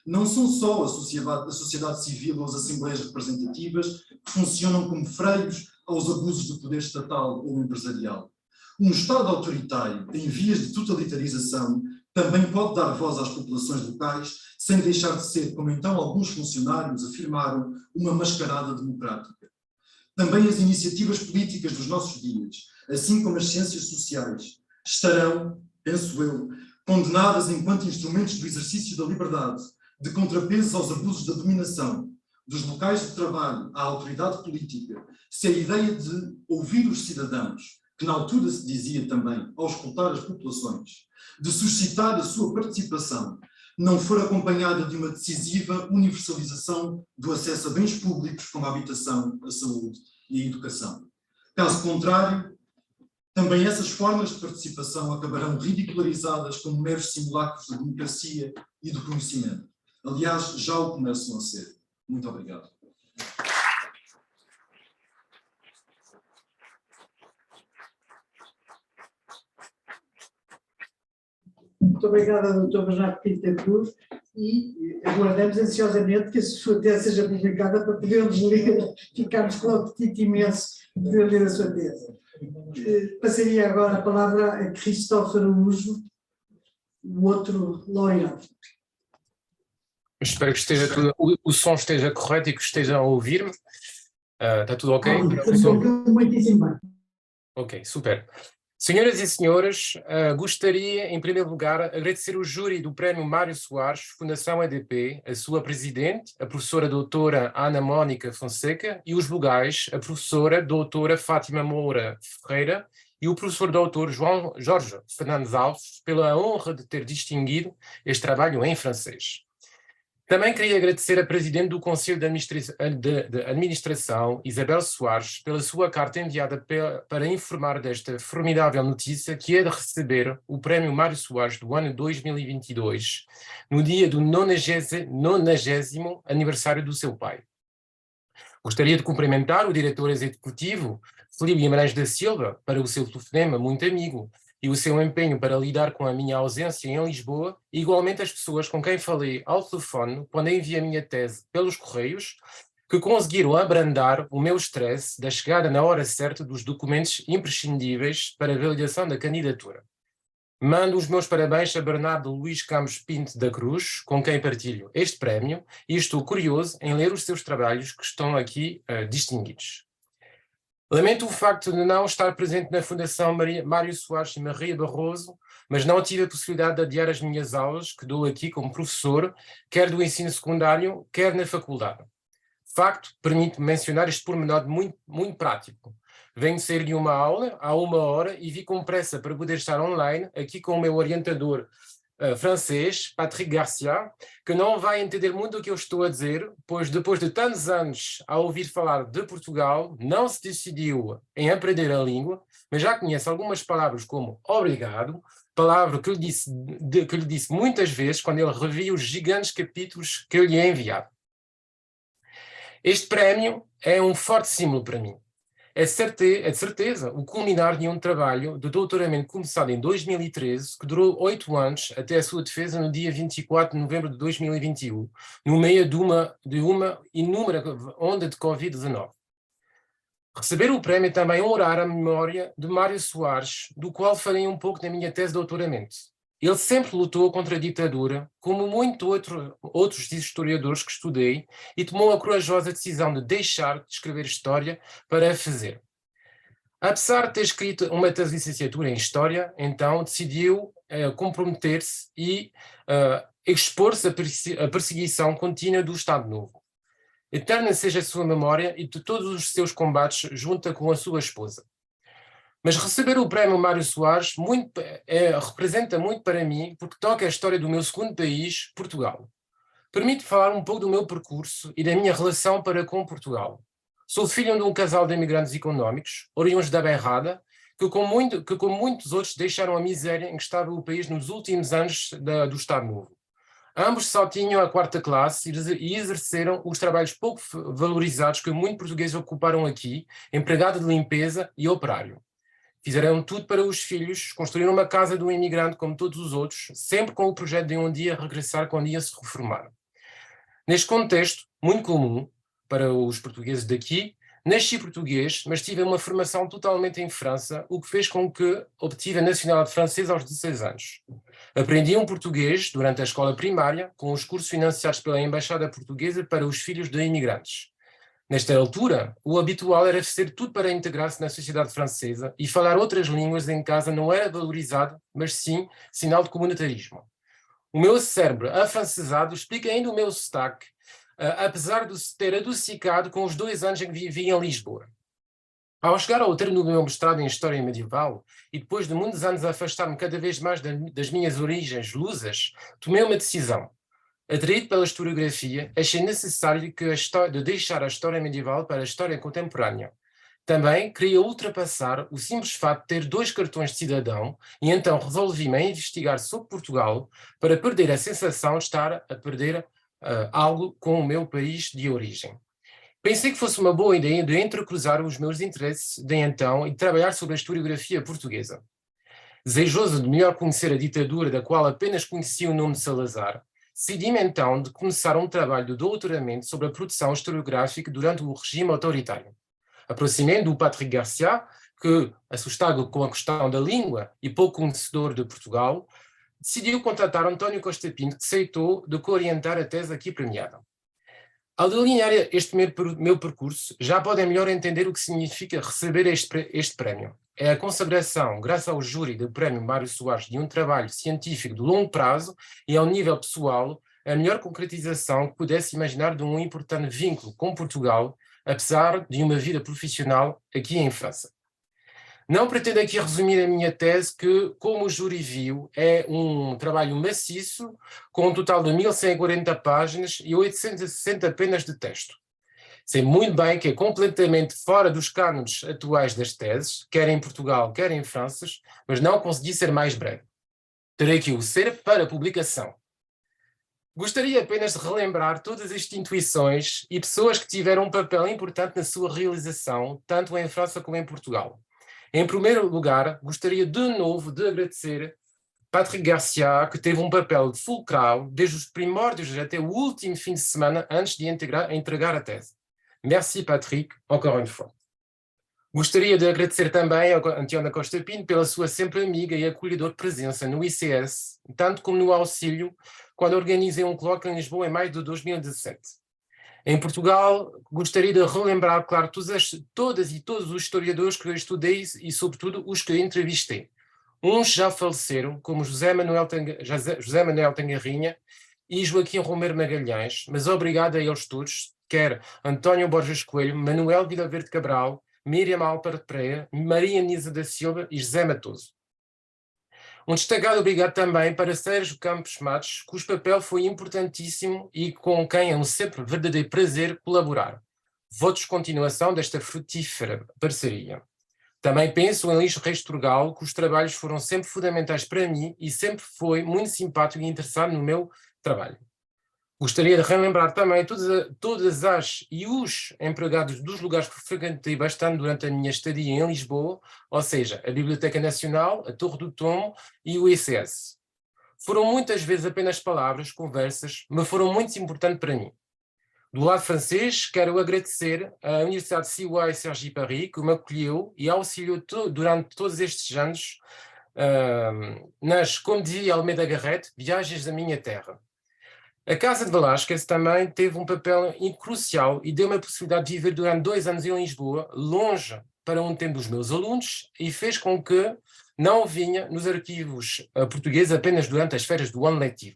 Não são só a sociedade civil ou as assembleias representativas que funcionam como freios aos abusos do poder estatal ou empresarial. Um Estado autoritário, em vias de totalitarização, também pode dar voz às populações locais, sem deixar de ser, como então alguns funcionários afirmaram, uma mascarada democrática. Também as iniciativas políticas dos nossos dias, assim como as ciências sociais, estarão, penso eu, condenadas enquanto instrumentos do exercício da liberdade, de contrapesos aos abusos da dominação, dos locais de trabalho à autoridade política, se a ideia de ouvir os cidadãos, que na altura se dizia também auscultar as populações, de suscitar a sua participação, não for acompanhada de uma decisiva universalização do acesso a bens públicos como a habitação, a saúde e a educação. Caso contrário, também essas formas de participação acabarão ridicularizadas como meros simulacros da democracia e do conhecimento. Aliás, já o começam a ser. Muito obrigado. Muito obrigada, Dr. Bernardo Pinto da Cruz. e aguardamos ansiosamente que a sua tese seja publicada para podermos ler, ficarmos com o apetite imenso de poder ler a sua tese. Passaria agora a palavra a Cristóvão Araújo, o outro laureado. Espero que esteja tudo, o som esteja correto e que estejam a ouvir-me. Está tudo ok? Muitíssimo bem. Ok, super. Senhoras e senhores, gostaria, em primeiro lugar, agradecer o júri do Prémio Mário Soares, Fundação EDP, a sua presidente, a professora doutora Ana Mónica Fonseca, e os vogais, a professora doutora Fátima Moura Ferreira e o professor doutor João Jorge Fernandes Alves, pela honra de ter distinguido este trabalho em francês. Também queria agradecer a Presidente do Conselho de Administração, Isabel Soares, pela sua carta enviada para informar desta formidável notícia que é de receber o Prémio Mário Soares do ano 2022, no dia do 90º aniversário do seu pai. Gostaria de cumprimentar o diretor executivo, Filipe Guimarães da Silva, para o seu telefonema muito amigo, e o seu empenho para lidar com a minha ausência em Lisboa, e igualmente as pessoas com quem falei ao telefone quando enviei a minha tese pelos correios, que conseguiram abrandar o meu stress da chegada na hora certa dos documentos imprescindíveis para a validação da candidatura. Mando os meus parabéns a Bernardo Luís Campos Pinto da Cruz, com quem partilho este prémio, e estou curioso em ler os seus trabalhos que estão aqui distinguidos. Lamento o facto de não estar presente na Fundação Mário Soares e Maria Barroso, mas não tive a possibilidade de adiar as minhas aulas, que dou aqui como professor, quer do ensino secundário, quer na faculdade. Facto, permite-me mencionar este pormenor muito prático. Venho sair de uma aula há 1 hora e vi com pressa para poder estar online, aqui com o meu orientador francês, Patrick Garcia, que não vai entender muito o que eu estou a dizer, pois depois de tantos anos a ouvir falar de Portugal, não se decidiu em aprender a língua, mas já conhece algumas palavras como obrigado, palavra que lhe disse muitas vezes quando ele revia os gigantes capítulos que eu lhe enviado. Este prémio é um forte símbolo para mim. É de certeza o culminar de um trabalho de doutoramento começado em 2013, que durou 8 anos até a sua defesa no dia 24 de novembro de 2021, no meio de uma inúmera onda de Covid-19. Receber o prémio é também honrar a memória de Mário Soares, do qual falei um pouco na minha tese de doutoramento. Ele sempre lutou contra a ditadura, como muitos outros historiadores que estudei, e tomou a corajosa decisão de deixar de escrever história para a fazer. Apesar de ter escrito uma tese de licenciatura em História, então decidiu comprometer-se e expor-se à perseguição contínua do Estado Novo. Eterna seja a sua memória e de todos os seus combates junto com a sua esposa. Mas receber o prémio Mário Soares representa muito para mim, porque toca a história do meu segundo país, Portugal. Permite falar um pouco do meu percurso e da minha relação para com Portugal. Sou filho de um casal de imigrantes económicos, oriundos da Bairrada, que como muitos outros deixaram a miséria em que estava o país nos últimos anos do Estado Novo. Ambos só tinham a 4ª classe e exerceram os trabalhos pouco valorizados que muitos portugueses ocuparam aqui, empregado de limpeza e operário. Fizeram tudo para os filhos, construíram uma casa de um imigrante como todos os outros, sempre com o projeto de um dia regressar quando ia se reformar. Neste contexto, muito comum para os portugueses daqui, nasci português, mas tive uma formação totalmente em França, o que fez com que obtive a nacionalidade francesa aos 16 anos. Aprendi um português durante a escola primária, com os cursos financiados pela Embaixada Portuguesa para os filhos de imigrantes. Nesta altura, o habitual era fazer tudo para integrar-se na sociedade francesa e falar outras línguas em casa não era valorizado, mas sim sinal de comunitarismo. O meu cérebro afrancesado explica ainda o meu sotaque, apesar de se ter adocicado com os 2 anos em que vivi em Lisboa. Ao chegar ao termo do meu mestrado em História Medieval, e depois de muitos anos afastar-me cada vez mais das minhas origens lusas, tomei uma decisão. Atraído pela historiografia, achei necessário de deixar a história medieval para a história contemporânea. Também queria ultrapassar o simples fato de ter 2 cartões de cidadão e então resolvi-me a investigar sobre Portugal para perder a sensação de estar a perder algo com o meu país de origem. Pensei que fosse uma boa ideia de entrecruzar os meus interesses de então e trabalhar sobre a historiografia portuguesa. Desejoso de melhor conhecer a ditadura da qual apenas conhecia o nome de Salazar, decidi-me então de começar um trabalho de doutoramento sobre a produção historiográfica durante o regime autoritário. Aproximei-me do Patrick Garcia, que, assustado com a questão da língua e pouco conhecedor de Portugal, decidiu contratar António Costa Pinto, que aceitou de co-orientar a tese aqui premiada. Ao delinear este meu percurso, já podem melhor entender o que significa receber este prémio. É a consagração, graças ao júri do prémio Mário Soares, de um trabalho científico de longo prazo e, ao nível pessoal, a melhor concretização que pudesse imaginar de um importante vínculo com Portugal, apesar de uma vida profissional aqui em França. Não pretendo aqui resumir a minha tese que, como o júri viu, é um trabalho maciço, com um total de 1140 páginas e 860 apenas de texto. Sei muito bem que é completamente fora dos cânones atuais das teses, quer em Portugal, quer em França, mas não consegui ser mais breve. Terei que o ser para publicação. Gostaria apenas de relembrar todas as instituições e pessoas que tiveram um papel importante na sua realização, tanto em França como em Portugal. Em primeiro lugar, gostaria de novo de agradecer Patrick Garcia, que teve um papel fulcral desde os primórdios até o último fim de semana antes de entregar a tese. Merci, Patrick, encore une fois. Gostaria de agradecer também a António Costa Pinto pela sua sempre amiga e acolhedora presença no ICS, tanto como no auxílio, quando organizei um colóquio em Lisboa em maio de 2017. Em Portugal, gostaria de relembrar, claro, todas e todos os historiadores que eu estudei e, sobretudo, os que entrevistei. Uns já faleceram, como José Manuel Tangarrinha e Joaquim Romero Magalhães, mas obrigado a eles todos, quer António Borges Coelho, Manuel Vilaverde Cabral, Miriam Alpar Pereira, Maria Nisa da Silva e José Matoso. Um destacado obrigado também para Sérgio Campos Matos, cujo papel foi importantíssimo e com quem é um sempre verdadeiro prazer colaborar. Votos de continuação desta frutífera parceria. Também penso em Luís Reis Turgal, cujos trabalhos foram sempre fundamentais para mim e sempre foi muito simpático e interessado no meu trabalho. Gostaria de relembrar também todas as e os empregados dos lugares que frequentei bastante durante a minha estadia em Lisboa, ou seja, a Biblioteca Nacional, a Torre do Tombo e o ICS. Foram muitas vezes apenas palavras, conversas, mas foram muito importantes para mim. Do lado francês, quero agradecer à Universidade de CY Cergy Paris, que me acolheu e auxiliou durante todos estes anos nas, como dizia Almeida Garrett, viagens da minha terra. A Casa de Velázquez também teve um papel crucial e deu-me a possibilidade de viver durante 2 anos em Lisboa, longe para um tempo dos meus alunos, e fez com que não vinha nos arquivos portugueses apenas durante as férias do ano letivo.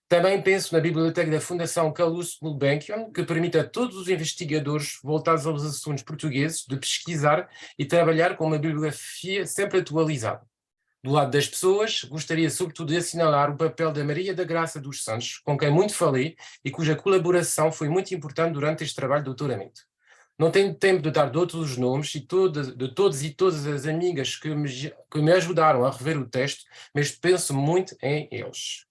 Também penso na biblioteca da Fundação Calouste Gulbenkian, que permite a todos os investigadores voltados aos assuntos portugueses de pesquisar e trabalhar com uma bibliografia sempre atualizada. Do lado das pessoas, gostaria sobretudo de assinalar o papel da Maria da Graça dos Santos, com quem muito falei e cuja colaboração foi muito importante durante este trabalho de doutoramento. Não tenho tempo de dar de outros os nomes de todos e todas as amigas que me ajudaram a rever o texto, mas penso muito em eles.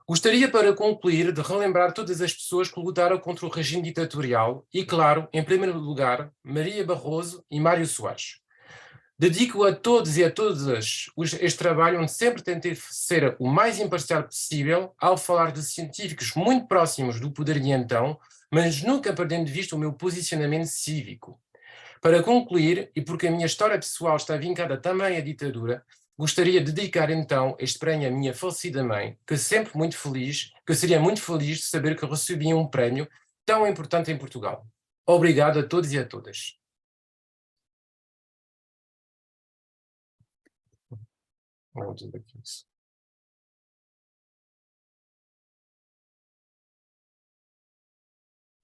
Gostaria, para concluir, de relembrar todas as pessoas que lutaram contra o regime ditatorial e, claro, em primeiro lugar, Maria Barroso e Mário Soares. Dedico a todos e a todas este trabalho, onde sempre tentei ser o mais imparcial possível ao falar de científicos muito próximos do poder de então, mas nunca perdendo de vista o meu posicionamento cívico. Para concluir, e porque a minha história pessoal está vincada também à ditadura, gostaria de dedicar então este prémio à minha falecida mãe, que seria muito feliz de saber que recebia um prémio tão importante em Portugal. Obrigado a todos e a todas.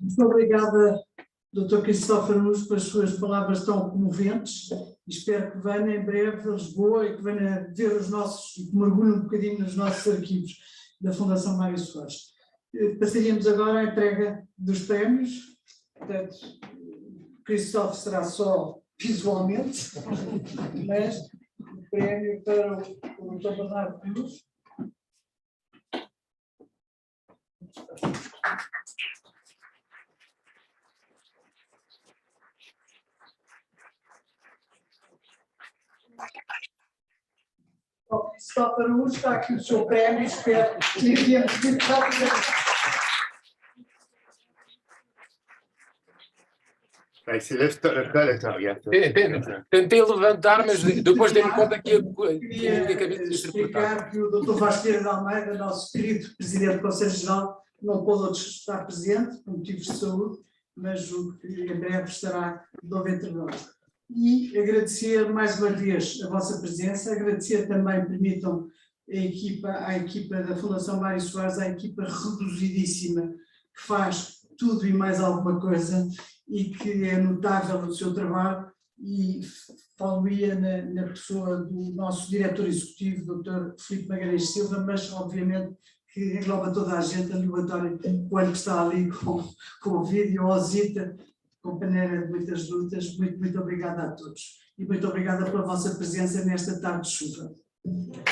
Muito obrigada, Dr. Cristófaro Nunes, pelas suas palavras tão comoventes. Espero que venha em breve a Lisboa e que venha ver os nossos, e que mergulhe um bocadinho nos nossos arquivos da Fundação Mário Soares. Passaríamos agora à entrega dos prémios. Portanto, Cristófaro será só visualmente, mas o prémio para o Dr. Bernardo Cruz. Portugal para hoje, está aqui o seu prémio, espero que enviemos muito rapidamente. Tentei levantar, mas depois dei-me conta que Queria a cabeça de ser explicar que o Dr. Vasqueira de Almeida, nosso querido Presidente do Conselho Geral, não pôde hoje estar presente, por motivos de saúde, mas em breve estará de novo entre nós. E agradecer mais uma vez a vossa presença, agradecer também, permitam, à equipa da Fundação Mário Soares, à equipa reduzidíssima, que faz tudo e mais alguma coisa, e que é notável no seu trabalho, e falo-ia na pessoa do nosso diretor executivo, Dr. Filipe Magalhães Silva, mas obviamente que engloba toda a gente, ali o António Coelho que está ali com o vídeo, a Osita, companheira de muitas lutas. Muito obrigada a todos e muito obrigada pela vossa presença nesta tarde de chuva.